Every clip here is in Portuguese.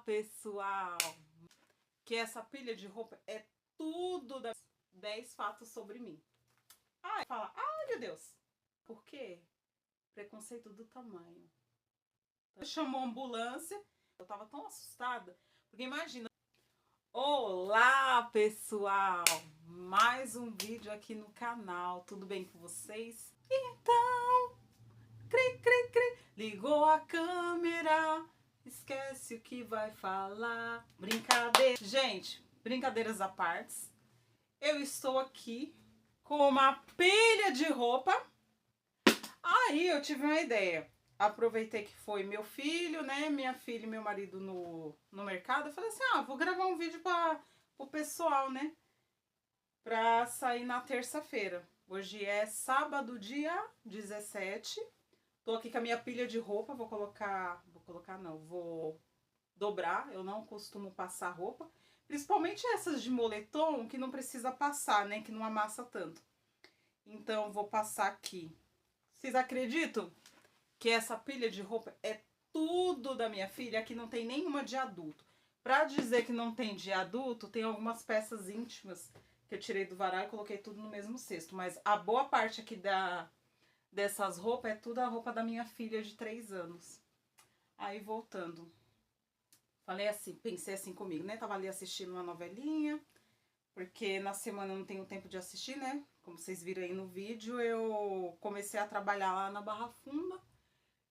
Pessoal, que essa pilha de roupa é tudo das 10 fatos sobre mim. Fala, ai meu Deus, por quê? Preconceito do tamanho. Então, chamou a ambulância, eu tava tão assustada, porque imagina. Olá pessoal, mais um vídeo aqui no canal, tudo bem com vocês? Então, ligou a câmera, esquece o que vai falar. Brincadeira. Gente, brincadeiras à parte. Eu estou aqui com uma pilha de roupa. Aí eu tive uma ideia. Aproveitei que foi meu filho, né? Minha filha e meu marido no mercado. Eu falei assim, vou gravar um vídeo para o pessoal, né? Pra sair na terça-feira. Hoje é sábado, dia 17. Tô aqui com a minha pilha de roupa, vou dobrar, eu não costumo passar roupa, principalmente essas de moletom que não precisa passar, né, que não amassa tanto. Então vou passar aqui. Vocês acreditam que essa pilha de roupa é tudo da minha filha? Aqui não tem nenhuma de adulto. Pra dizer que não tem de adulto, tem algumas peças íntimas que eu tirei do varal e coloquei tudo no mesmo cesto, mas a boa parte aqui dessas roupas é tudo a roupa da minha filha de 3 anos. Aí voltando, falei assim, pensei assim comigo, né? Tava ali assistindo uma novelinha, porque na semana eu não tenho tempo de assistir, né? Como vocês viram aí no vídeo, eu comecei a trabalhar lá na Barra Funda.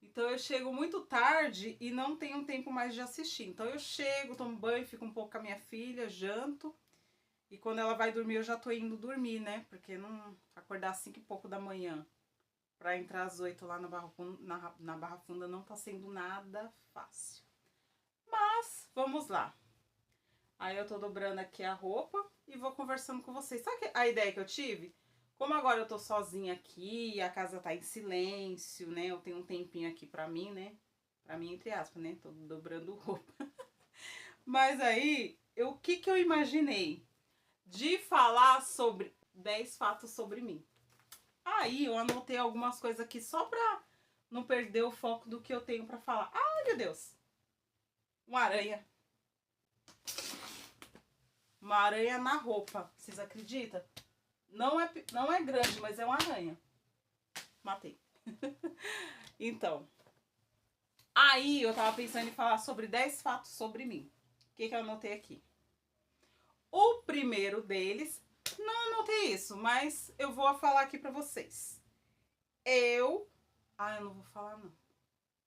Então eu chego muito tarde e não tenho tempo mais de assistir. Então eu chego, tomo banho, fico um pouco com a minha filha, janto. E quando ela vai dormir, eu já tô indo dormir, né? Porque não acordar às 5 e pouco da manhã pra entrar às 8 lá na Barra Funda não tá sendo nada fácil. Mas, vamos lá. Aí eu tô dobrando aqui a roupa e vou conversando com vocês. Sabe a ideia que eu tive? Como agora eu tô sozinha aqui, a casa tá em silêncio, né? Eu tenho um tempinho aqui pra mim, né? Pra mim, entre aspas, né? Tô dobrando roupa. Mas aí, o que eu imaginei? De falar sobre 10 fatos sobre mim. Aí eu anotei algumas coisas aqui só pra não perder o foco do que eu tenho pra falar. Ai, meu Deus! Uma aranha. Uma aranha na roupa. Vocês acreditam? Não é grande, mas é uma aranha. Matei. Então. Aí eu tava pensando em falar sobre 10 fatos sobre mim. O que eu anotei aqui? O primeiro deles, não anotei isso, mas eu vou falar aqui pra vocês. Eu não vou falar não.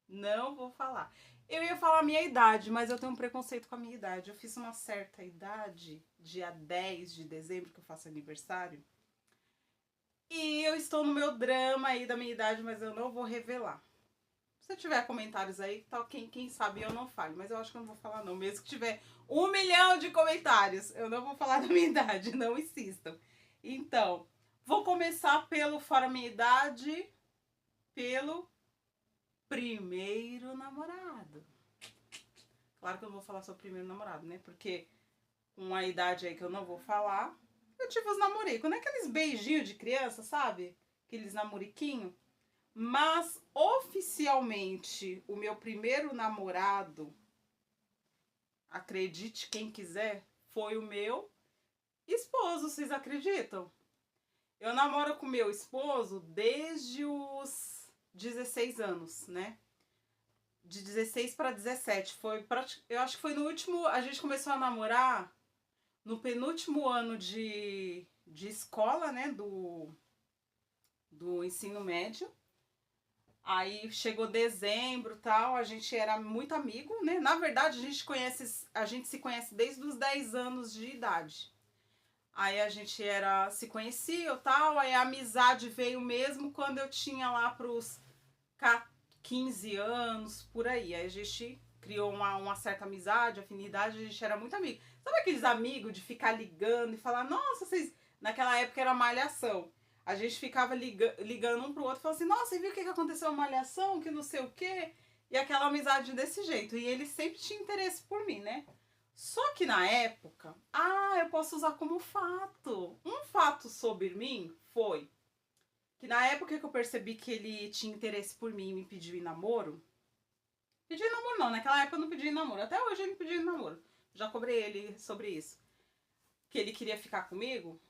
Não vou falar. Eu ia falar a minha idade, mas eu tenho um preconceito com a minha idade. Eu fiz uma certa idade, dia 10 de dezembro, que eu faço aniversário. E eu estou no meu drama aí da minha idade, mas eu não vou revelar. Se tiver comentários aí, tal, quem sabe eu não falo. Mas eu acho que eu não vou falar não. Mesmo que tiver 1 milhão de comentários, eu não vou falar da minha idade, não insistam. Então, vou começar pelo fora minha idade, pelo primeiro namorado. Claro que eu não vou falar sobre o primeiro namorado, né? Porque com a idade aí que eu não vou falar, eu tive os namoricos, não é aqueles beijinhos de criança, sabe? Aqueles namoriquinhos. Mas oficialmente o meu primeiro namorado, acredite quem quiser, foi o meu esposo, vocês acreditam? Eu namoro com meu esposo desde os 16 anos, né? De 16 para 17. Eu acho que foi no último. A gente começou a namorar no penúltimo ano de escola, né? Do ensino médio. Aí chegou dezembro e tal, a gente era muito amigo, né? Na verdade, a gente se conhece desde os 10 anos de idade. Aí a gente se conhecia e tal, aí a amizade veio mesmo quando eu tinha lá pros 15 anos, por aí. Aí a gente criou uma certa amizade, afinidade, a gente era muito amigo. Sabe aqueles amigos de ficar ligando e falar, nossa, vocês... Naquela época era malhação. A gente ficava ligando um pro outro e falava assim, nossa, você viu o que aconteceu na malhação, que não sei o quê? E aquela amizade desse jeito. E ele sempre tinha interesse por mim, né? Só que na época, eu posso usar como fato. Um fato sobre mim foi que na época que eu percebi que ele tinha interesse por mim e me pediu em namoro, Pedi namoro não, naquela época eu não pedi namoro. Até hoje ele pediu namoro. Já cobrei ele sobre isso. Que ele queria ficar comigo.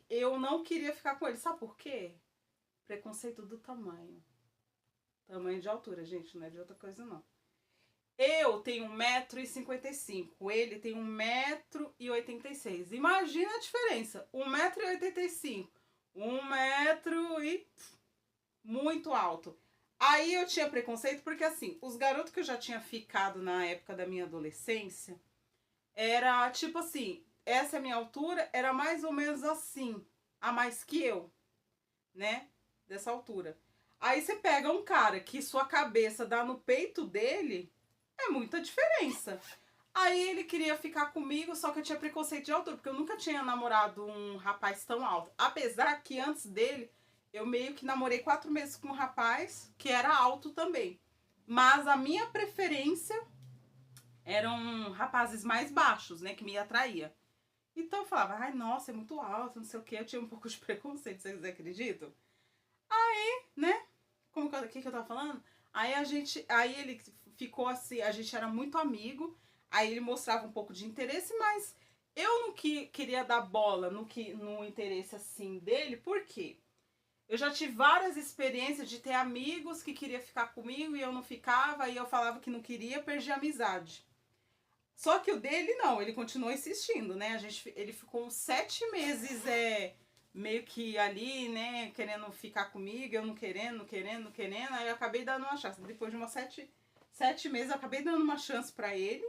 Eu não queria ficar com ele. Sabe por quê? Preconceito do tamanho. Tamanho de altura, gente, não é de outra coisa não. Eu tenho 1,55 m, ele tem 1,86 m. Imagina a diferença, 1,85 m, 1 m e muito alto. Aí eu tinha preconceito porque assim, os garotos que eu já tinha ficado na época da minha adolescência, era tipo assim, essa é a minha altura, era mais ou menos assim, a mais que eu, né, dessa altura. Aí você pega um cara que sua cabeça dá no peito dele, é muita diferença. Aí ele queria ficar comigo, só que eu tinha preconceito de altura, porque eu nunca tinha namorado um rapaz tão alto. Apesar que antes dele, eu meio que namorei 4 meses com um rapaz que era alto também. Mas a minha preferência eram rapazes mais baixos, né, que me atraía. Então eu falava, ai, nossa, é muito alto, não sei o que. Eu tinha um pouco de preconceito, vocês acreditam? Aí, né, como que eu tava falando? Aí ele ficou assim, a gente era muito amigo, aí ele mostrava um pouco de interesse, mas eu não queria dar bola no interesse assim dele, por quê? Eu já tive várias experiências de ter amigos que queriam ficar comigo e eu não ficava, e eu falava que não queria, perdi a amizade. Só que o dele não, ele continuou insistindo, né? Ele ficou uns 7 meses meio que ali, né, querendo ficar comigo, eu não querendo, aí eu acabei dando uma chance. Depois de umas 7 meses, eu acabei dando uma chance pra ele.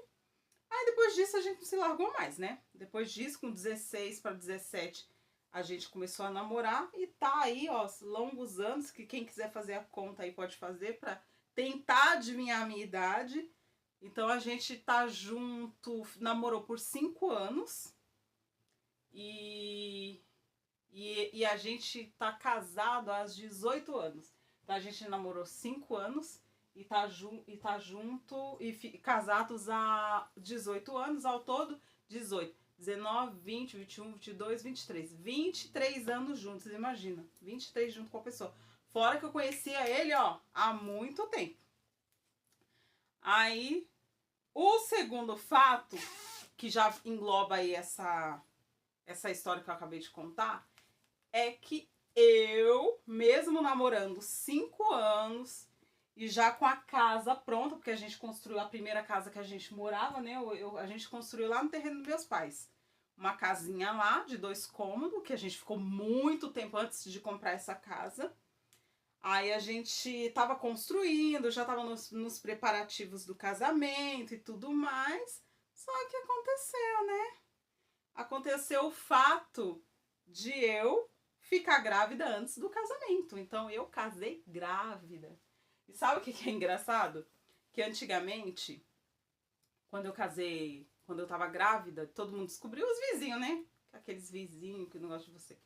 Aí depois disso a gente não se largou mais, né? Depois disso, com 16 para 17, a gente começou a namorar e tá aí, ó, longos anos, que quem quiser fazer a conta aí pode fazer pra tentar adivinhar a minha idade. Então a gente tá junto, namorou por 5 anos e a gente tá casado há 18 anos. Então a gente namorou 5 anos e tá junto e casados há 18 anos, ao todo 18, 19, 20, 21, 22, 23. 23 anos juntos, imagina. 23 junto com a pessoa. Fora que eu conhecia ele, ó, há muito tempo. Aí, o segundo fato, que já engloba aí essa história que eu acabei de contar, é que eu, mesmo namorando 5 anos e já com a casa pronta, porque a gente construiu a primeira casa que a gente morava, né? A gente construiu lá no terreno dos meus pais. Uma casinha lá de 2 cômodos, que a gente ficou muito tempo antes de comprar essa casa. Aí a gente tava construindo, já tava nos preparativos do casamento e tudo mais. Só que aconteceu, né? Aconteceu o fato de eu ficar grávida antes do casamento. Então eu casei grávida. E sabe o que é engraçado? Que antigamente, quando eu tava grávida, todo mundo descobriu, os vizinhos, né? Aqueles vizinhos que não gostam de você.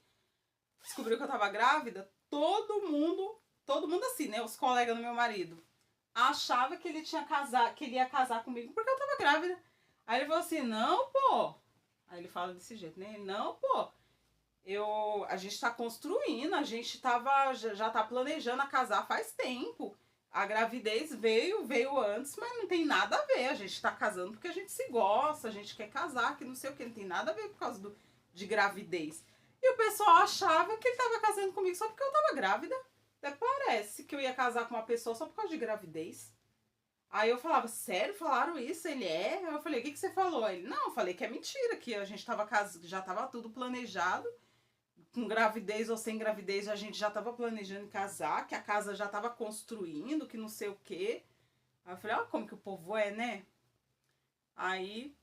Descobriu que eu tava grávida, todo mundo assim, né? Os colegas do meu marido achava que ele ia casar comigo porque eu tava grávida. Aí ele falou assim: "Não, pô". Aí ele fala desse jeito, né? "Não, pô. A gente tá construindo, a gente já tá planejando a casar faz tempo. A gravidez veio antes, mas não tem nada a ver. A gente tá casando porque a gente se gosta, a gente quer casar, que não sei o que, não tem nada a ver por causa de gravidez". E o pessoal achava que ele tava casando comigo só porque eu tava grávida. Até parece que eu ia casar com uma pessoa só por causa de gravidez. Aí eu falava: "Sério? Falaram isso?" Ele: "É". Aí eu falei: "O que você falou?" Ele: "Não, eu falei que é mentira, que a gente já tava tudo planejado. Com gravidez ou sem gravidez, a gente já tava planejando casar, que a casa já tava construindo, que não sei o quê". Aí eu falei: "Ó, como que o povo é, né?" Aí,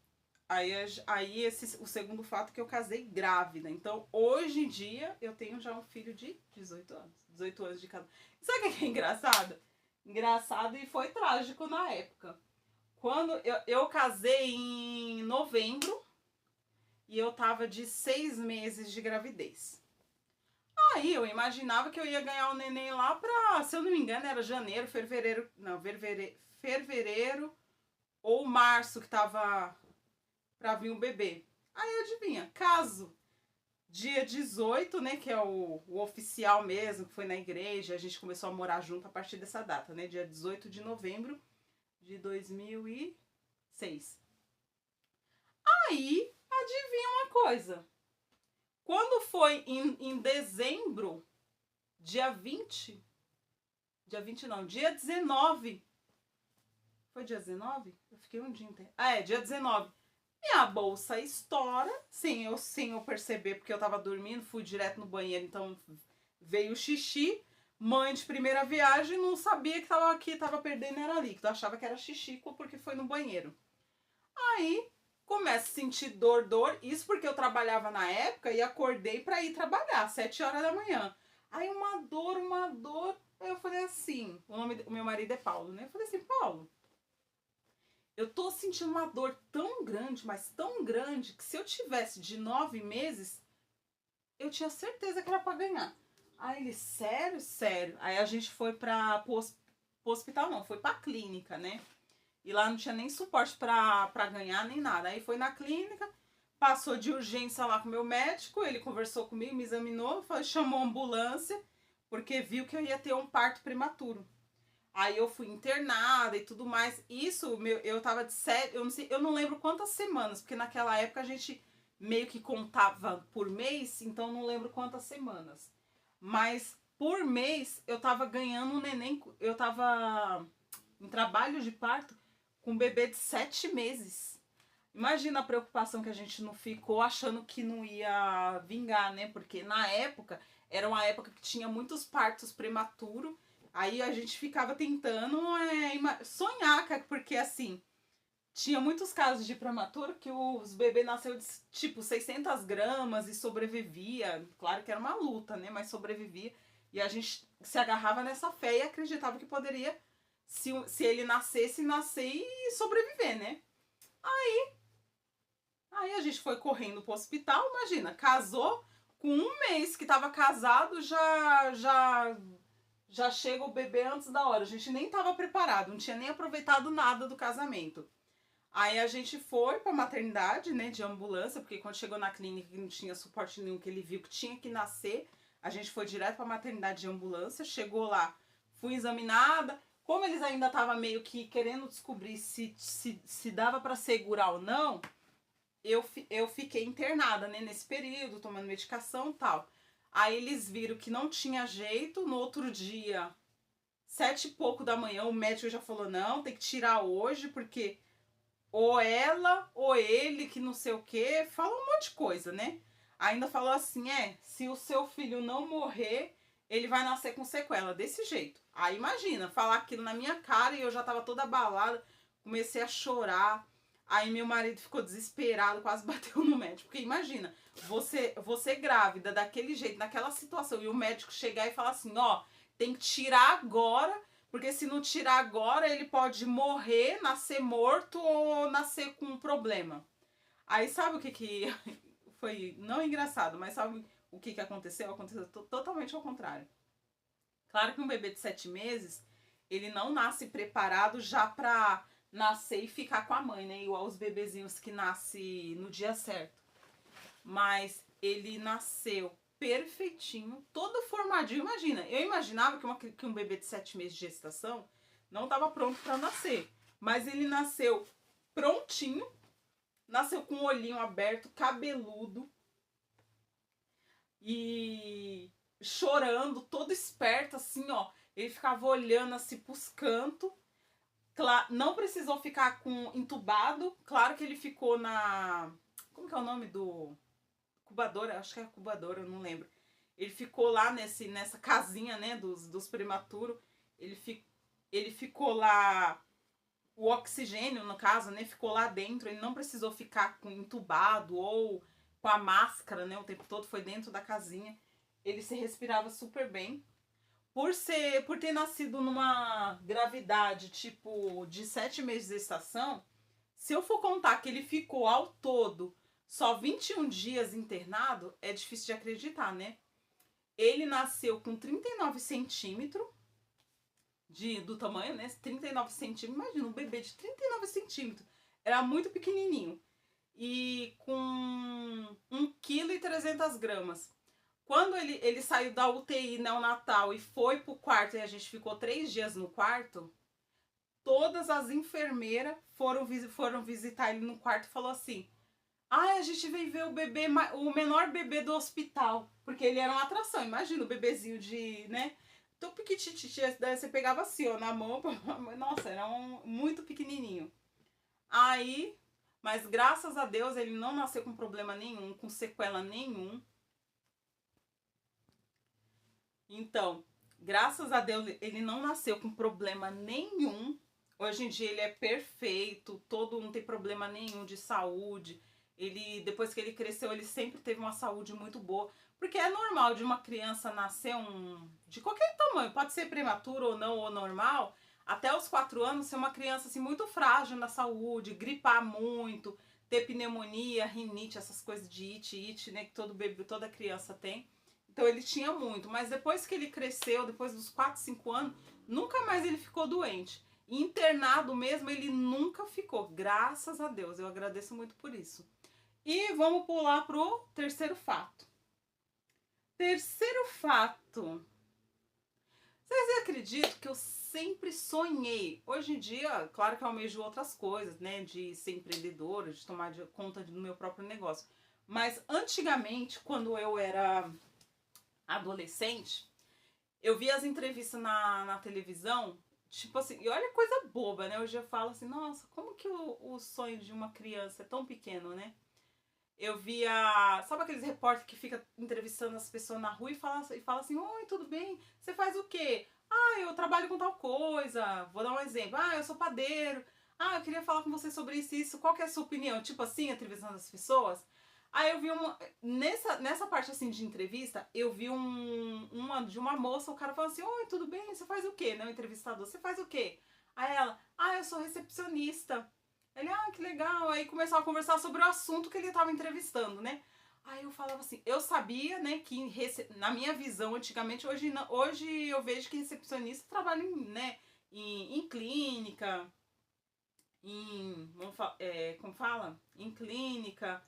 o segundo fato é que eu casei grávida. Então, hoje em dia, eu tenho já um filho de 18 anos. 18 anos de casado. Sabe o que é engraçado? Engraçado e foi trágico na época. Quando eu casei em novembro e eu tava de 6 meses de gravidez. Aí eu imaginava que eu ia ganhar o neném lá pra, se eu não me engano, era janeiro, fevereiro ou março que tava pra vir um bebê. Aí adivinha, caso Dia 18, né, que é o oficial mesmo, que foi na igreja, a gente começou a morar junto a partir dessa data, né, dia 18 de novembro de 2006. Aí, adivinha uma coisa, quando foi em dezembro, dia 20, dia 20 não, dia 19, foi dia 19? Eu fiquei um dia inteiro. Ah, é, dia 19. Minha bolsa estoura, sem eu perceber, porque eu tava dormindo, fui direto no banheiro, então veio o xixi. Mãe de primeira viagem não sabia que tava aqui, tava perdendo era líquido, achava que era xixi porque foi no banheiro. Aí começo a sentir dor, isso porque eu trabalhava na época e acordei para ir trabalhar, 7 horas da manhã. Aí uma dor, aí eu falei assim, o meu marido é Paulo, né? Eu falei assim, Paulo, eu tô sentindo uma dor tão grande, mas tão grande, que se eu tivesse de 9 meses, eu tinha certeza que era pra ganhar. Aí ele, sério, sério. Aí a gente foi pro hospital, não, foi pra clínica, né? E lá não tinha nem suporte pra ganhar, nem nada. Aí foi na clínica, passou de urgência lá com o meu médico, ele conversou comigo, me examinou, chamou a ambulância, porque viu que eu ia ter um parto prematuro. Aí eu fui internada e tudo mais. Isso, eu tava de 7, eu não sei, eu não lembro quantas semanas, porque naquela época a gente meio que contava por mês, então não lembro quantas semanas. Mas por mês eu tava ganhando um neném, eu tava em trabalho de parto com um bebê de 7 meses. Imagina a preocupação que a gente não ficou achando que não ia vingar, né? Porque na época, era uma época que tinha muitos partos prematuros. Aí a gente ficava tentando sonhar, porque assim, tinha muitos casos de prematuro que os bebês nasceu de tipo 600 gramas e sobrevivia. Claro que era uma luta, né? Mas sobrevivia. E a gente se agarrava nessa fé e acreditava que poderia, se ele nascesse, nascer e sobreviver, né? Aí a gente foi correndo pro hospital, imagina, casou, com um mês que tava casado, já chega o bebê antes da hora. A gente nem tava preparado, não tinha nem aproveitado nada do casamento. Aí a gente foi pra maternidade, né, de ambulância, porque quando chegou na clínica que não tinha suporte nenhum, que ele viu que tinha que nascer, a gente foi direto pra maternidade de ambulância, chegou lá, fui examinada. Como eles ainda estavam meio que querendo descobrir se dava para segurar ou não, eu fiquei internada, né, nesse período, tomando medicação e tal. Aí eles viram que não tinha jeito, no outro dia, 7 e pouco da manhã, o médico já falou, não, tem que tirar hoje, porque ou ela ou ele, que não sei o que, fala um monte de coisa, né? Ainda falou assim, se o seu filho não morrer, ele vai nascer com sequela, desse jeito. Aí imagina, falar aquilo na minha cara e eu já tava toda abalada, comecei a chorar. Aí meu marido ficou desesperado, quase bateu no médico. Porque imagina, você grávida daquele jeito, naquela situação, e o médico chegar e falar assim, ó, tem que tirar agora, porque se não tirar agora, ele pode morrer, nascer morto ou nascer com um problema. Aí sabe o que foi, não engraçado, mas sabe o que aconteceu? Aconteceu totalmente ao contrário. Claro que um bebê de 7 meses, ele não nasce preparado já pra nascer e ficar com a mãe, né? Igual os bebezinhos que nascem no dia certo. Mas ele nasceu perfeitinho, todo formadinho. Imagina, eu imaginava que um bebê de 7 meses de gestação não estava pronto para nascer. Mas ele nasceu prontinho, nasceu com o olhinho aberto, cabeludo e chorando, todo esperto, assim, ó. Ele ficava olhando assim pros cantos. Não precisou ficar com entubado. Claro que ele ficou na. Como que é o nome do. Incubadora? Acho que é incubadora, eu não lembro. Ele ficou lá nessa casinha, né, dos prematuros. Ele ficou lá. O oxigênio, no caso, né, ficou lá dentro. Ele não precisou ficar com entubado ou com a máscara, né, o tempo todo. Foi dentro da casinha. Ele se respirava super bem. Por ter nascido numa gravidade tipo de 7 meses de gestação, se eu for contar que ele ficou ao todo só 21 dias internado, é difícil de acreditar, né? Ele nasceu com 39 centímetros do tamanho, né? 39 centímetros, imagina um bebê de 39 centímetros, era muito pequenininho. e com 1,3 kg. Quando ele saiu da UTI neonatal e foi pro quarto e a gente ficou 3 dias no quarto, todas as enfermeiras foram visitar ele no quarto e falou assim: ah, a gente veio ver o bebê, o menor bebê do hospital. Porque ele era uma atração. Imagina o bebezinho de, né? Tão piquitititinho, você pegava assim, ó, na mão. Nossa, era muito pequenininho. Aí, mas graças a Deus ele não nasceu com problema nenhum, com sequela nenhum. Então, graças a Deus ele não nasceu com problema nenhum. Hoje em dia ele é perfeito, não tem problema nenhum de saúde. Ele, depois que ele cresceu, ele sempre teve uma saúde muito boa. Porque é normal de uma criança nascer de qualquer tamanho, pode ser prematuro ou não, ou normal, até os 4 anos ser uma criança assim, muito frágil na saúde, gripar muito, ter pneumonia, rinite, essas coisas de it, né, que todo bebê, toda criança tem. Então ele tinha muito, mas depois que ele cresceu, depois dos 4, 5 anos, nunca mais ele ficou doente. Internado mesmo, ele nunca ficou, graças a Deus. Eu agradeço muito por isso. E vamos pular pro terceiro fato. Terceiro fato. Vocês acreditam que eu sempre sonhei? Hoje em dia, claro que eu almejo outras coisas, né? De ser empreendedora, de tomar conta do meu próprio negócio. Mas antigamente, quando eu era adolescente, eu via as entrevistas na televisão, tipo assim, e olha coisa boba, né? Hoje eu falo assim, nossa, como que o sonho de uma criança é tão pequeno, né? Eu via, sabe aqueles repórteres que fica entrevistando as pessoas na rua e fala assim, oi, tudo bem? Você faz o quê? Ah, eu trabalho com tal coisa. Vou dar um exemplo. Ah, eu sou padeiro. Ah, eu queria falar com você sobre isso e isso. Qual que é a sua opinião? Tipo assim, entrevistando as pessoas. Aí eu vi nessa parte assim de entrevista, eu vi de uma moça, o cara falou assim, oi, tudo bem? Você faz o quê? Né, o entrevistador, você faz o quê? Aí ela, ah, eu sou recepcionista. Ele, ah, que legal. Aí começou a conversar sobre o assunto que ele estava entrevistando, né? Aí eu falava assim, eu sabia, né, que na minha visão, antigamente, hoje eu vejo que recepcionista trabalha né, em clínica, como fala? Em clínica,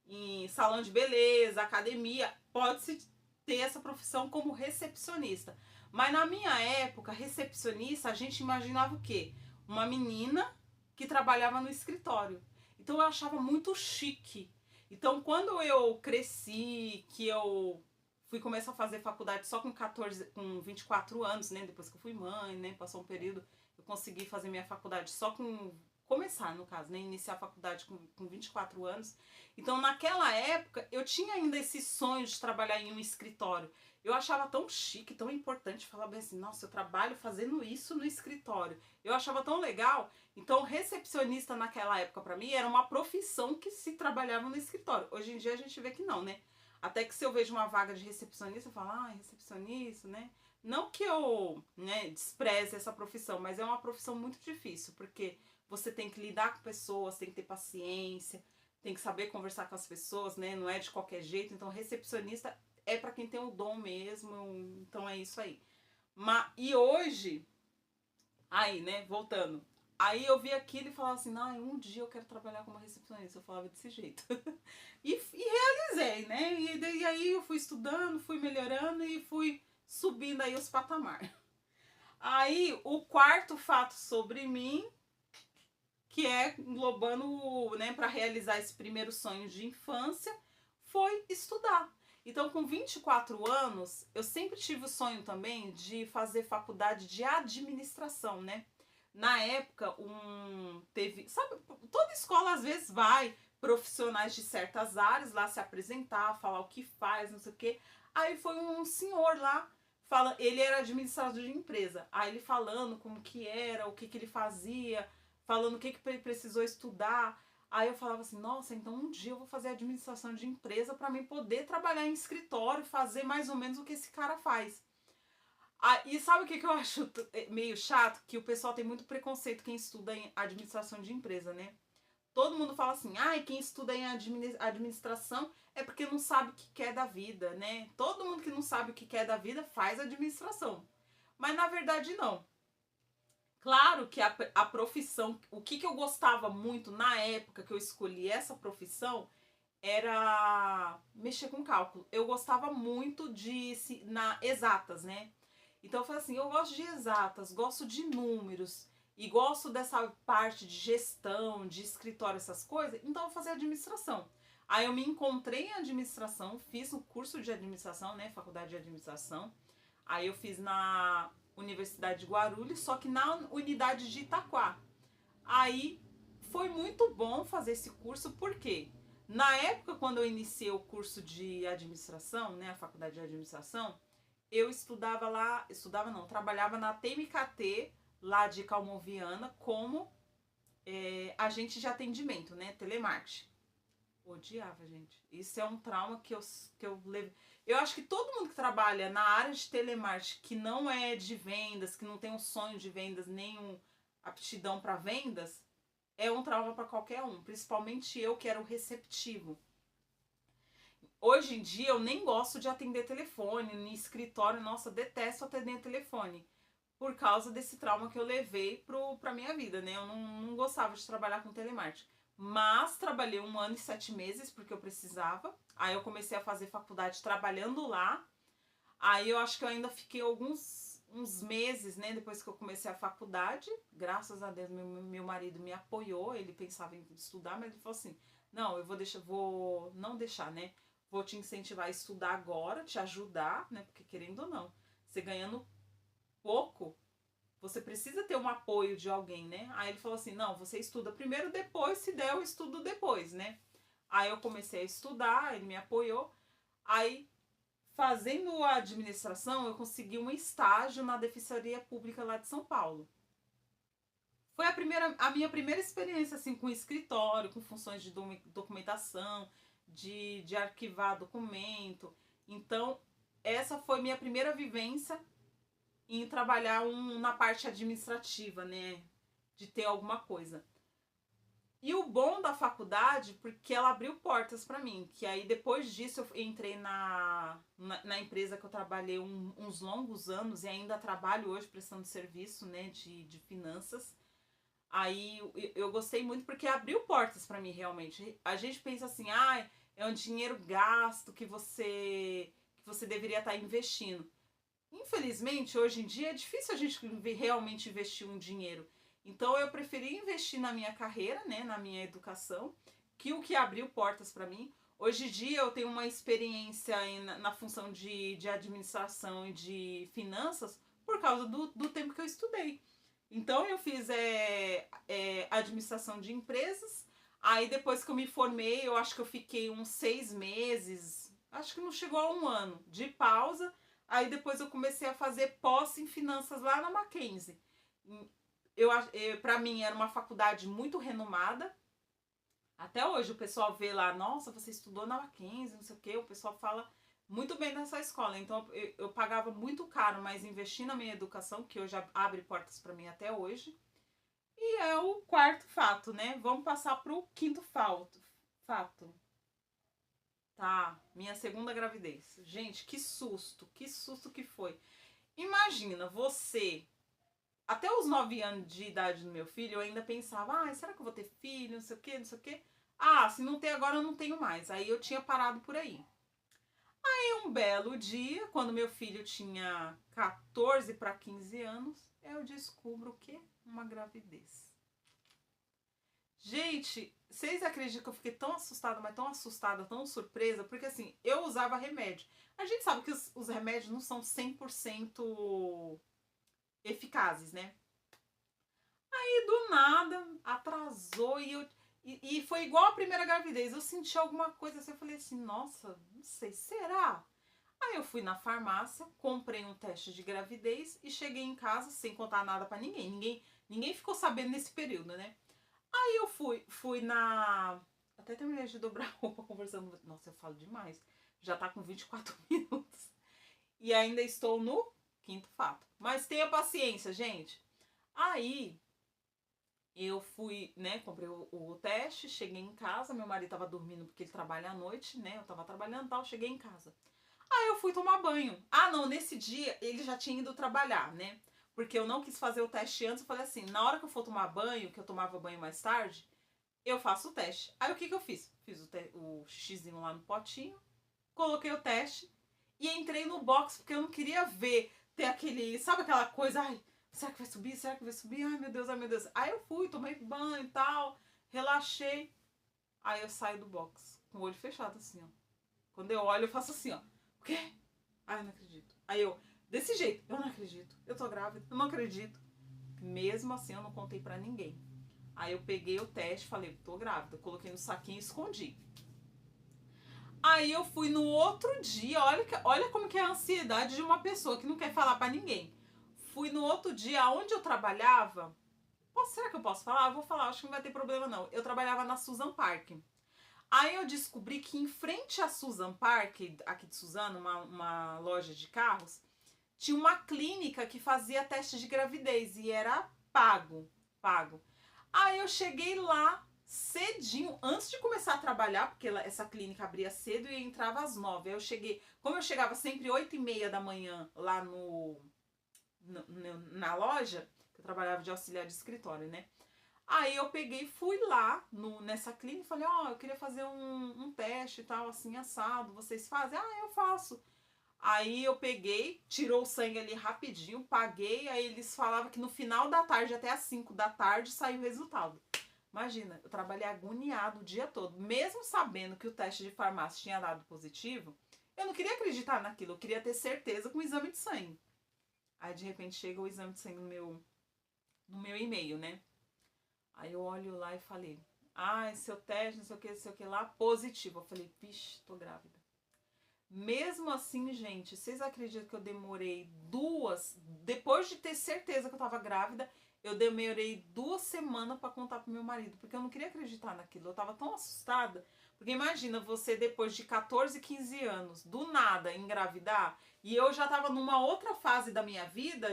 em salão de beleza, academia, pode-se ter essa profissão como recepcionista. Mas na minha época, recepcionista, a gente imaginava o quê? Uma menina que trabalhava no escritório. Então eu achava muito chique. Então quando eu cresci, que eu fui começar a fazer faculdade só com 24 anos, né? Depois que eu fui mãe, né? Passou um período, eu consegui fazer minha faculdade só com começar, no caso, né? Iniciar a faculdade com 24 anos. Então, naquela época, eu tinha ainda esse sonho de trabalhar em um escritório. Eu achava tão chique, tão importante falar bem assim, nossa, eu trabalho fazendo isso no escritório. Eu achava tão legal. Então, recepcionista naquela época, para mim, era uma profissão que se trabalhava no escritório. Hoje em dia, a gente vê que não, né? Até que se eu vejo uma vaga de recepcionista, eu falo, ah, recepcionista, né? Não que eu, né, despreze essa profissão, mas é uma profissão muito difícil, porque você tem que lidar com pessoas, tem que ter paciência, tem que saber conversar com as pessoas, né? Não é de qualquer jeito. Então, recepcionista é para quem tem o dom mesmo. Então, é isso aí. E hoje, aí, né? Voltando. Aí eu vi aquilo e falava assim, um dia eu quero trabalhar como recepcionista. Eu falava desse jeito. e realizei, né? E aí eu fui estudando, fui melhorando e fui subindo aí os patamares. Aí, o quarto fato sobre mim, que é englobando, né, para realizar esse primeiro sonho de infância, foi estudar. Então, com 24 anos, eu sempre tive o sonho também de fazer faculdade de administração, né? Na época, teve, sabe, toda escola às vezes vai profissionais de certas áreas lá se apresentar, falar o que faz, não sei o quê. Aí foi um senhor lá, ele era administrador de empresa. Aí ele falando como que era, o que ele fazia, falando o que ele precisou estudar. Aí eu falava assim, nossa, então um dia eu vou fazer administração de empresa para mim poder trabalhar em escritório, fazer mais ou menos o que esse cara faz. E sabe o que eu acho meio chato? Que o pessoal tem muito preconceito quem estuda em administração de empresa, né? Todo mundo fala assim, quem estuda em administração é porque não sabe o que quer da vida, né? Todo mundo que não sabe o que quer da vida faz administração. Mas na verdade não. Claro que a profissão, o que eu gostava muito na época que eu escolhi essa profissão era mexer com cálculo. Eu gostava muito na exatas, né? Então eu falei assim, eu gosto de exatas, gosto de números e gosto dessa parte de gestão, de escritório, essas coisas, então eu vou fazer administração. Aí eu me encontrei em administração, fiz o curso de administração, né, faculdade de administração. Aí eu fiz na Universidade de Guarulhos, só que na unidade de Itaquá. Aí foi muito bom fazer esse curso, porque na época quando eu iniciei o curso de administração, né, a faculdade de administração, eu estudava lá, estudava não, trabalhava na TMKT, lá de Calmoviana, como agente de atendimento, né, telemarketing. Odiava, gente. Isso é um trauma que eu levo. Eu acho que todo mundo que trabalha na área de telemarketing, que não é de vendas, que não tem um sonho de vendas, nem aptidão para vendas, é um trauma para qualquer um. Principalmente eu, que era o receptivo. Hoje em dia eu nem gosto de atender telefone, no escritório, nossa, detesto atender telefone. Por causa desse trauma que eu levei pra minha vida, né? Eu não gostava de trabalhar com telemarketing. Mas trabalhei 1 ano e 7 meses, porque eu precisava. Aí eu comecei a fazer faculdade trabalhando lá. Aí eu acho que eu ainda fiquei uns meses, né? Depois que eu comecei a faculdade. Graças a Deus, meu marido me apoiou. Ele pensava em estudar, mas ele falou assim, não, vou não deixar, né? Vou te incentivar a estudar agora, te ajudar, né? Porque querendo ou não, você ganhando pouco, você precisa ter um apoio de alguém, né? Aí ele falou assim, não, você estuda primeiro, depois, se der, eu estudo depois, né? Aí eu comecei a estudar, ele me apoiou. Aí, fazendo a administração, eu consegui um estágio na Defensoria Pública lá de São Paulo. Foi a minha primeira experiência, assim, com escritório, com funções de documentação, de arquivar documento. Então, essa foi minha primeira vivência em trabalhar na parte administrativa, né? De ter alguma coisa. E o bom da faculdade, porque ela abriu portas para mim, que aí depois disso eu entrei na empresa que eu trabalhei uns longos anos e ainda trabalho hoje prestando serviço, né, de finanças. Aí eu gostei muito porque abriu portas para mim realmente. A gente pensa assim, ah, é um dinheiro gasto que você deveria estar investindo. Infelizmente, hoje em dia é difícil a gente realmente investir um dinheiro. Então eu preferi investir na minha carreira, né, na minha educação, que o que abriu portas para mim. Hoje em dia eu tenho uma experiência na função de administração e de finanças por causa do tempo que eu estudei. Então eu fiz administração de empresas. Aí depois que eu me formei, eu acho que eu fiquei uns 6 meses, acho que não chegou a 1 ano, de pausa. Aí depois eu comecei a fazer pós em finanças lá na Mackenzie. Para mim era uma faculdade muito renomada. Até hoje o pessoal vê lá, nossa, você estudou na Mackenzie, não sei o quê. O pessoal fala muito bem dessa escola. Então eu pagava muito caro, mas investi na minha educação, que hoje abre portas para mim até hoje. E é o quarto fato, né? Vamos passar pro quinto fato. Tá, minha segunda gravidez. Gente, que susto que foi. Imagina, você, até os 9 anos de idade do meu filho, eu ainda pensava, ah, será que eu vou ter filho, não sei o que, não sei o que. Ah, se não ter agora, eu não tenho mais. Aí eu tinha parado por aí. Aí um belo dia, quando meu filho tinha 14 para 15 anos, eu descubro o quê? Uma gravidez. Gente, vocês acreditam que eu fiquei tão assustada, mas tão assustada, tão surpresa? Porque assim, eu usava remédio. A gente sabe que os remédios não são 100% eficazes, né? Aí do nada, atrasou e foi igual a primeira gravidez. Eu senti alguma coisa assim, eu falei assim, nossa, não sei, será? Aí eu fui na farmácia, comprei um teste de gravidez e cheguei em casa sem contar nada pra ninguém. Ninguém ficou sabendo nesse período, né? Aí eu fui na... Até terminei de dobrar a roupa conversando. Nossa, eu falo demais. Já tá com 24 minutos. E ainda estou no quinto fato. Mas tenha paciência, gente. Aí eu fui, né, comprei o teste, cheguei em casa. Meu marido tava dormindo porque ele trabalha à noite, né? Eu tava trabalhando e tal, cheguei em casa. Aí eu fui tomar banho. Ah, não, nesse dia ele já tinha ido trabalhar, né? porque eu não quis fazer o teste antes. Eu falei assim, na hora que eu for tomar banho, que eu tomava banho mais tarde, eu faço o teste. Aí o que eu fiz? Fiz o xixizinho lá no potinho, coloquei o teste e entrei no box, porque eu não queria ver, ter aquele, sabe aquela coisa, ai, será que vai subir? Será que vai subir? Ai, meu Deus, ai, meu Deus. Aí eu fui, tomei banho e tal, relaxei. Aí eu saio do box, com o olho fechado assim, ó. Quando eu olho, eu faço assim, ó. O quê? Ai, eu não acredito. Aí eu, desse jeito, eu não acredito. Eu tô grávida, eu não acredito. Mesmo assim, eu não contei pra ninguém. Aí eu peguei o teste, falei, tô grávida. Coloquei no saquinho e escondi. Aí eu fui no outro dia, olha como que é a ansiedade de uma pessoa que não quer falar pra ninguém. Fui no outro dia, onde eu trabalhava. Será que eu posso falar? Eu vou falar, acho que não vai ter problema não. Eu trabalhava na Susan Park. Aí eu descobri que em frente à Susan Park, aqui de Suzano, uma loja de carros, tinha uma clínica que fazia teste de gravidez e era pago. Aí eu cheguei lá cedinho, antes de começar a trabalhar, porque essa clínica abria cedo e entrava às 9. Aí eu cheguei, como eu chegava sempre 8h30 da manhã lá na loja, que eu trabalhava de auxiliar de escritório, né? Aí eu peguei e fui lá nessa clínica e falei, ó, eu queria fazer um teste e tal, assim, assado, vocês fazem? Ah, eu faço. Aí eu peguei, tirou o sangue ali rapidinho, paguei, aí eles falavam que no final da tarde, até às 5 da tarde, saiu o resultado. Imagina, eu trabalhei agoniado o dia todo, mesmo sabendo que o teste de farmácia tinha dado positivo, eu não queria acreditar naquilo, eu queria ter certeza com o exame de sangue. Aí de repente chega o exame de sangue no meu e-mail, né? Aí eu olho lá e falei, seu teste, não sei o que lá, positivo. Eu falei, vixe, tô grávida. Mesmo assim, gente, vocês acreditam que eu demorei depois de ter certeza que eu tava grávida, eu demorei 2 semanas pra contar pro meu marido, porque eu não queria acreditar naquilo, eu tava tão assustada. Porque imagina você, depois de 14, 15 anos, do nada engravidar, e eu já tava numa outra fase da minha vida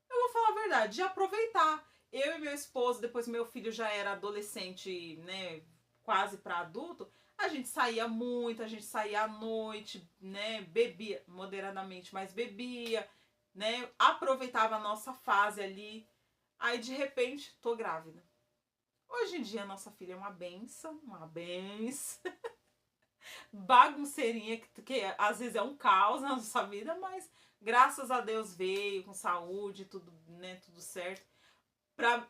eu vou falar a verdade, de aproveitar. Eu e meu esposo, depois meu filho já era adolescente, né, quase para adulto, a gente saía muito, a gente saía à noite, né, bebia moderadamente, mas bebia, né, aproveitava a nossa fase ali. Aí de repente, tô grávida. Hoje em dia nossa filha é uma benção, bagunceirinha que às vezes é um caos na nossa vida, mas graças a Deus veio com saúde, tudo, né, tudo certo.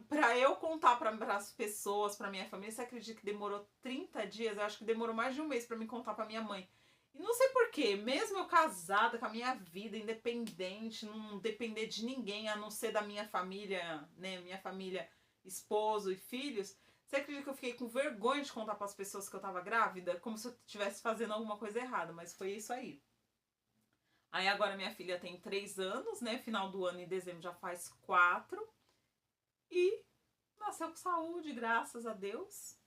Pra eu contar para as pessoas, pra minha família, você acredita que demorou 30 dias? Eu acho que demorou mais de um mês para me contar pra minha mãe. E não sei porquê, mesmo eu casada com a minha vida, independente, não depender de ninguém, a não ser da minha família, né, minha família, esposo e filhos, você acredita que eu fiquei com vergonha de contar para as pessoas que eu tava grávida? Como se eu estivesse fazendo alguma coisa errada, mas foi isso aí. Aí agora minha filha tem 3 anos, né, final do ano, em dezembro, já faz 4. E nasceu com saúde, graças a Deus.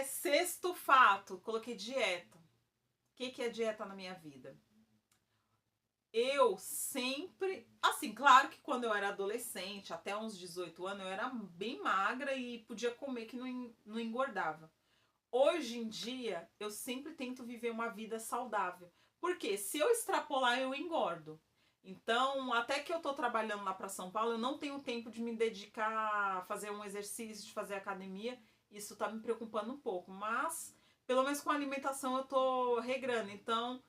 Sexto fato, coloquei dieta. O que é dieta na minha vida? Eu sempre, assim, claro que quando eu era adolescente, até uns 18 anos, eu era bem magra e podia comer que não engordava. Hoje em dia, eu sempre tento viver uma vida saudável. Porque se eu extrapolar, eu engordo. Então, até que eu tô trabalhando lá para São Paulo, eu não tenho tempo de me dedicar a fazer um exercício, de fazer academia. Isso tá me preocupando um pouco. Mas, pelo menos com a alimentação, eu tô regrando. Então,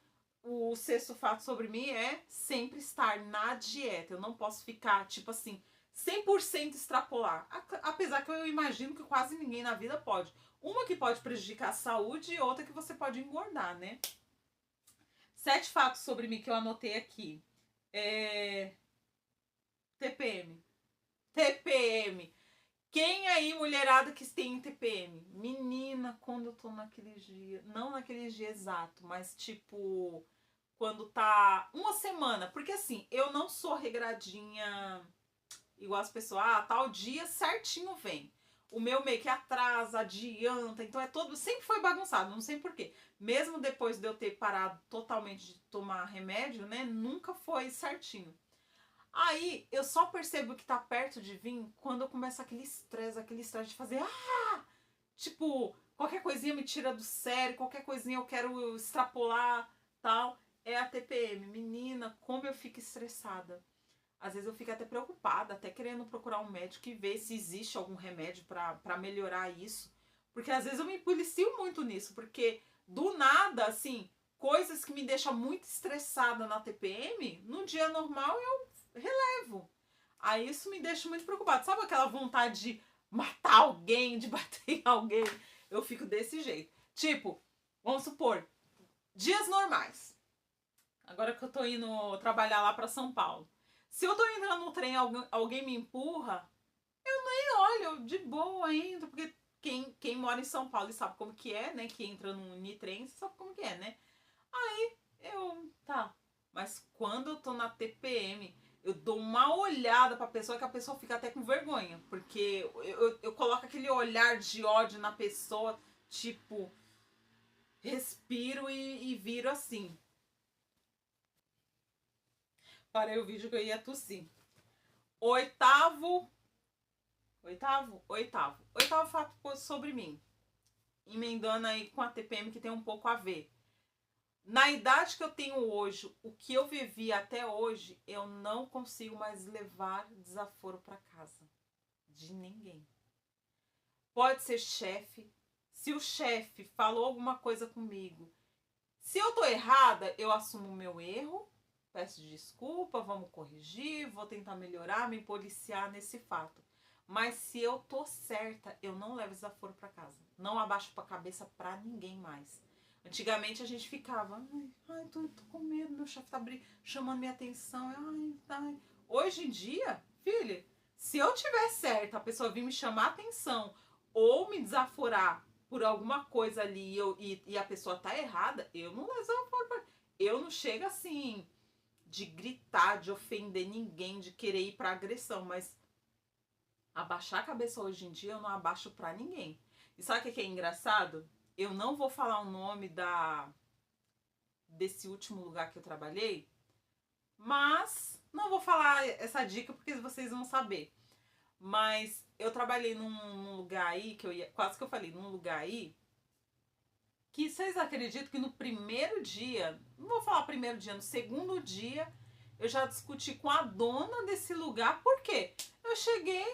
o sexto fato sobre mim é sempre estar na dieta. Eu não posso ficar, tipo assim, 100% extrapolar. Apesar que eu imagino que quase ninguém na vida pode. Uma que pode prejudicar a saúde e outra que você pode engordar, né? 7 fatos sobre mim que eu anotei aqui. TPM. TPM. Quem aí, mulherada, que tem TPM? Menina, quando eu tô naqueles dias. Não naqueles dias exato, mas tipo. Quando tá uma semana. Porque assim, eu não sou regradinha igual as pessoas. Tal dia certinho vem. O meu meio que atrasa, adianta. Então é todo. Sempre foi bagunçado, não sei porquê. Mesmo depois de eu ter parado totalmente de tomar remédio, né? Nunca foi certinho. Aí eu só percebo que tá perto de vir quando eu começo aquele estresse de fazer. Tipo, qualquer coisinha me tira do sério, qualquer coisinha eu quero extrapolar, tal. É a TPM. Menina, como eu fico estressada. Às vezes eu fico até preocupada, até querendo procurar um médico e ver se existe algum remédio pra melhorar isso. Porque às vezes eu me policio muito nisso, porque do nada, assim, coisas que me deixam muito estressada na TPM, no dia normal eu relevo. Aí isso me deixa muito preocupada. Sabe aquela vontade de matar alguém, de bater em alguém? Eu fico desse jeito. Tipo, vamos supor, dias normais. Agora que eu tô indo trabalhar lá pra São Paulo. Se eu tô entrando no trem e alguém me empurra, eu nem olho, de boa entro, porque quem mora em São Paulo e sabe como que é, né? Que entra no Unitrem, sabe como que é, né? Aí tá. Mas quando eu tô na TPM, eu dou uma olhada pra pessoa que a pessoa fica até com vergonha. Porque eu coloco aquele olhar de ódio na pessoa, tipo, respiro e viro assim. Parei o vídeo que eu ia tossir. Oitavo fato sobre mim. Emendando aí com a TPM que tem um pouco a ver. Na idade que eu tenho hoje, o que eu vivi até hoje, eu não consigo mais levar desaforo para casa. De ninguém. Pode ser chefe. Se o chefe falou alguma coisa comigo, se eu tô errada, eu assumo o meu erro, peço desculpa, vamos corrigir, vou tentar melhorar, me policiar nesse fato. Mas se eu tô certa, eu não levo desaforo para casa. Não abaixo a cabeça para ninguém mais. Antigamente a gente ficava, tô com medo, meu chefe tá chamando minha atenção. Ai. Hoje em dia, filha, se eu tiver certa, a pessoa vir me chamar atenção ou me desaforar por alguma coisa ali e a pessoa tá errada, eu não levo desaforo pra... Eu não chego assim de gritar, de ofender ninguém, de querer ir pra agressão, mas abaixar a cabeça hoje em dia eu não abaixo pra ninguém. E sabe o que é engraçado? Eu não vou falar o nome desse último lugar que eu trabalhei, mas não vou falar essa dica porque vocês vão saber. Mas eu trabalhei num lugar aí, que eu ia, quase que eu falei, num lugar aí, que vocês acreditam que no primeiro dia, não vou falar primeiro dia, no segundo dia, eu já discuti com a dona desse lugar, por quê? Eu cheguei,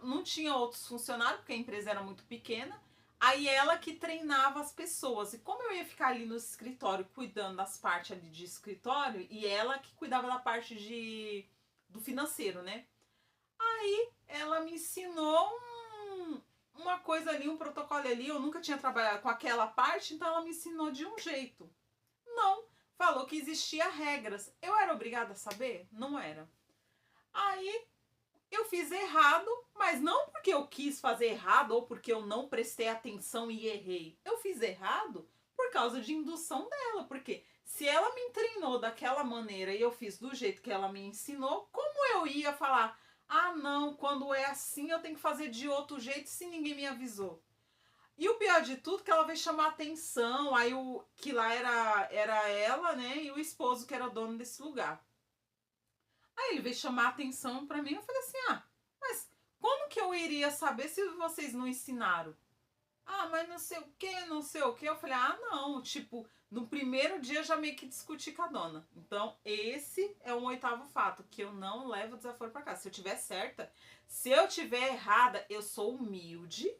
não tinha outros funcionários, porque a empresa era muito pequena, aí ela que treinava as pessoas. E como eu ia ficar ali no escritório, cuidando das partes ali de escritório, e ela que cuidava da parte do financeiro, né? Aí ela me ensinou uma coisa ali, um protocolo ali. Eu nunca tinha trabalhado com aquela parte, então ela me ensinou de um jeito. Não, falou que existia regras. Eu era obrigada a saber? Não era. Aí eu fiz errado, mas não porque eu quis fazer errado ou porque eu não prestei atenção e errei. Eu fiz errado por causa de indução dela, porque se ela me treinou daquela maneira e eu fiz do jeito que ela me ensinou, como eu ia falar, ah não, quando é assim eu tenho que fazer de outro jeito se ninguém me avisou? E o pior de tudo, que ela veio chamar atenção, aí que lá era ela, né, e o esposo que era dono desse lugar. Aí ele veio chamar atenção pra mim, eu falei assim, mas como que eu iria saber se vocês não ensinaram? Ah, mas não sei o que, não sei o que. Eu falei, não, tipo, no primeiro dia eu já meio que discuti com a dona. Então, esse é um oitavo fato, que eu não levo desaforo pra casa. Se eu tiver certa, se eu tiver errada, eu sou humilde.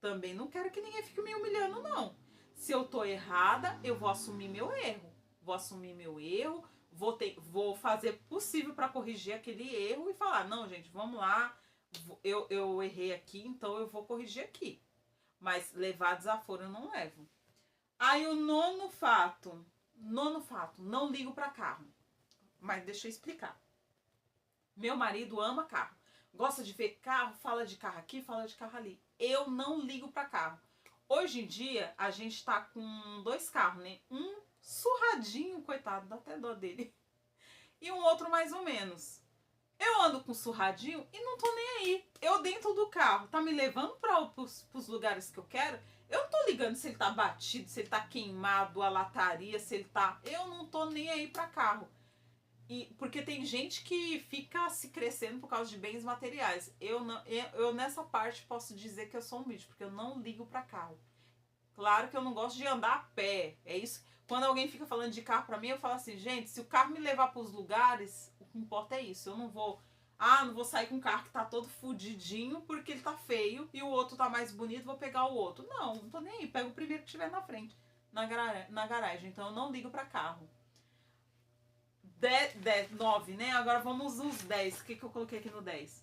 Também não quero que ninguém fique me humilhando, não. Se eu tô errada, eu vou assumir meu erro. Vou assumir meu erro, vou fazer possível para corrigir aquele erro e falar, não, gente, vamos lá, eu errei aqui, então eu vou corrigir aqui. Mas levar desaforo eu não levo. Aí o nono fato, não ligo para carro. Mas deixa eu explicar. Meu marido ama carro. Gosta de ver carro, fala de carro aqui, fala de carro ali. Eu não ligo para carro. Hoje em dia, a gente tá com 2 carros, né? Um surradinho, coitado, dá até dó dele. E um outro mais ou menos. Eu ando com surradinho e não tô nem aí. Eu dentro do carro, tá me levando pros lugares que eu quero. Eu não tô ligando se ele tá batido, se ele tá queimado, a lataria, se ele tá... Eu não tô nem aí pra carro. Porque tem gente que fica se crescendo por causa de bens materiais. Eu nessa parte posso dizer que eu sou humilde, porque eu não ligo para carro. Claro que eu não gosto de andar a pé. É isso. Quando alguém fica falando de carro pra mim, eu falo assim, gente, se o carro me levar pros lugares, o que importa é isso. Eu não vou. Ah, não vou sair com um carro que tá todo fudidinho porque ele tá feio e o outro tá mais bonito, vou pegar o outro. Não, não tô nem aí. Pego o primeiro que tiver na frente, na garagem. Então eu não ligo pra carro. 9, né? Agora vamos nos 10. O que eu coloquei aqui no 10?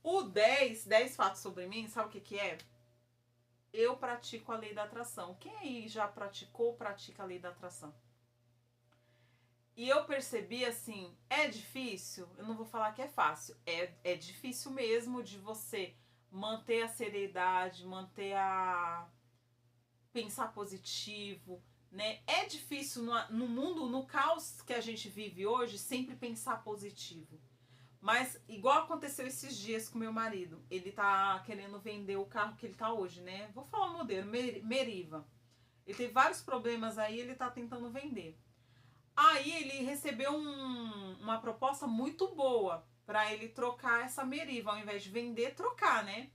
O 10 fatos sobre mim, sabe o que é? Eu pratico a lei da atração. Quem aí já praticou ou pratica a lei da atração? E eu percebi assim, é difícil, eu não vou falar que é fácil, é difícil mesmo de você manter a seriedade, manter a pensar positivo, né? É difícil no mundo, no caos que a gente vive hoje, sempre pensar positivo. Mas, igual aconteceu esses dias com meu marido, ele tá querendo vender o carro que ele tá hoje, né? Vou falar o modelo, Meriva. Ele teve vários problemas aí, ele tá tentando vender. Aí ele recebeu uma proposta muito boa para ele trocar essa Meriva, ao invés de vender, trocar, né?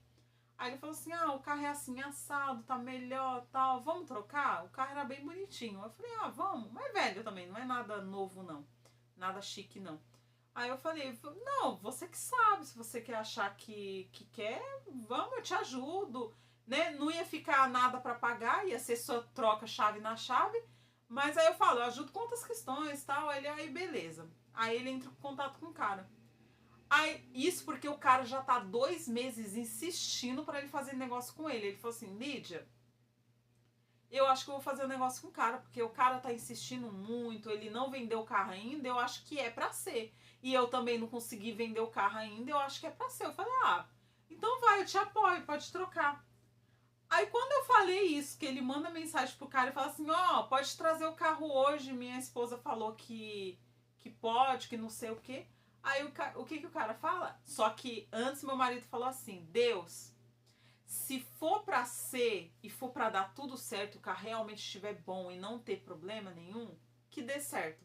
Aí ele falou assim: ah, o carro é assim, assado, tá melhor, tal, vamos trocar? O carro era bem bonitinho. Eu falei: ah, vamos, mas é velho também, não é nada novo não, nada chique não. Aí eu falei: não, você que sabe, se você quer achar que quer, vamos, eu te ajudo, né? Não ia ficar nada para pagar, ia ser só troca chave na chave. Mas aí eu falo, eu ajudo com outras questões e tal. Aí beleza. Aí ele entra em contato com o cara. Aí, isso porque o cara já tá 2 meses insistindo para ele fazer negócio com ele. Ele falou assim: Lídia, eu acho que eu vou fazer um negócio com o cara, porque o cara tá insistindo muito, ele não vendeu o carro ainda, eu acho que é pra ser. E eu também não consegui vender o carro ainda, eu acho que é pra ser. Eu falei: ah, então vai, eu te apoio, pode trocar. Aí quando eu falei isso, que ele manda mensagem pro cara e fala assim: ó, oh, pode trazer o carro hoje, minha esposa falou que pode, que não sei o quê. Aí o que o cara fala? Só que antes meu marido falou assim: Deus, se for pra ser e for pra dar tudo certo, o carro realmente estiver bom e não ter problema nenhum, que dê certo.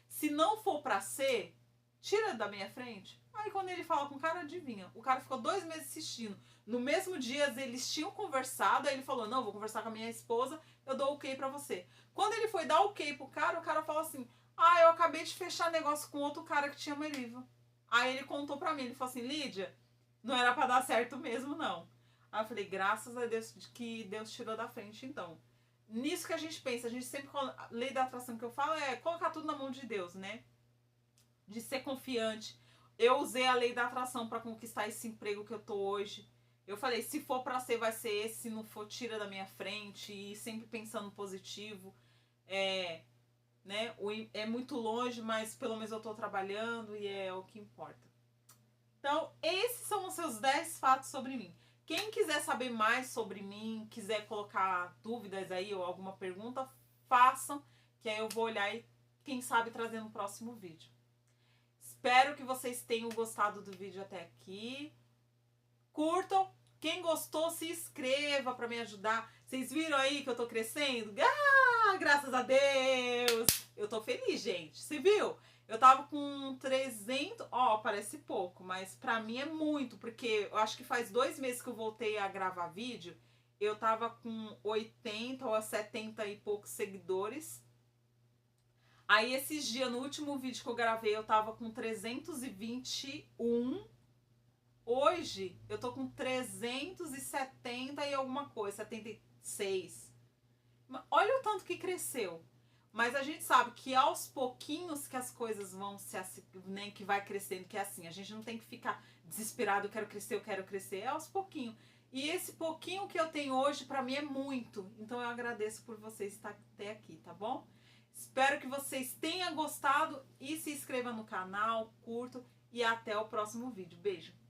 Se não for pra ser, tira da minha frente. Aí quando ele fala com o cara, adivinha, o cara ficou 2 meses assistindo. No mesmo dia eles tinham conversado, aí ele falou: não, vou conversar com a minha esposa, eu dou ok pra você. Quando ele foi dar ok pro cara, o cara falou assim: ah, eu acabei de fechar negócio com outro cara que tinha Meriva. Aí ele contou pra mim, ele falou assim: Lídia, não era pra dar certo mesmo não. Aí eu falei: graças a Deus que Deus tirou da frente então. Nisso que a gente pensa, a gente sempre, a lei da atração que eu falo é colocar tudo na mão de Deus, né? De ser confiante. Eu usei a lei da atração para conquistar esse emprego que eu tô hoje. Eu falei: se for para ser, vai ser esse. Se não for, tira da minha frente. E sempre pensando positivo. Né? É muito longe, mas pelo menos eu tô trabalhando e é o que importa. Então, esses são os seus 10 fatos sobre mim. Quem quiser saber mais sobre mim, quiser colocar dúvidas aí ou alguma pergunta, façam, que aí eu vou olhar e, quem sabe, trazer no próximo vídeo. Espero que vocês tenham gostado do vídeo até aqui. Curtam. Quem gostou, se inscreva para me ajudar. Vocês viram aí que eu tô crescendo? Ah, graças a Deus! Eu tô feliz, gente. Você viu? Eu tava com 300... Ó, parece pouco, mas pra mim é muito. Porque eu acho que faz 2 meses que eu voltei a gravar vídeo. Eu tava com 80 ou 70 e poucos seguidores. Aí esses dias, no último vídeo que eu gravei, eu tava com 321. Hoje eu tô com 370 e alguma coisa, 76. Olha o tanto que cresceu. Mas a gente sabe que aos pouquinhos que as coisas vão se, né, que vai crescendo, que é assim, a gente não tem que ficar desesperado, eu quero crescer, é aos pouquinhos. E esse pouquinho que eu tenho hoje, pra mim, é muito. Então eu agradeço por vocês estar até aqui, tá bom? Espero que vocês tenham gostado e se inscrevam no canal, curtam e até o próximo vídeo. Beijo!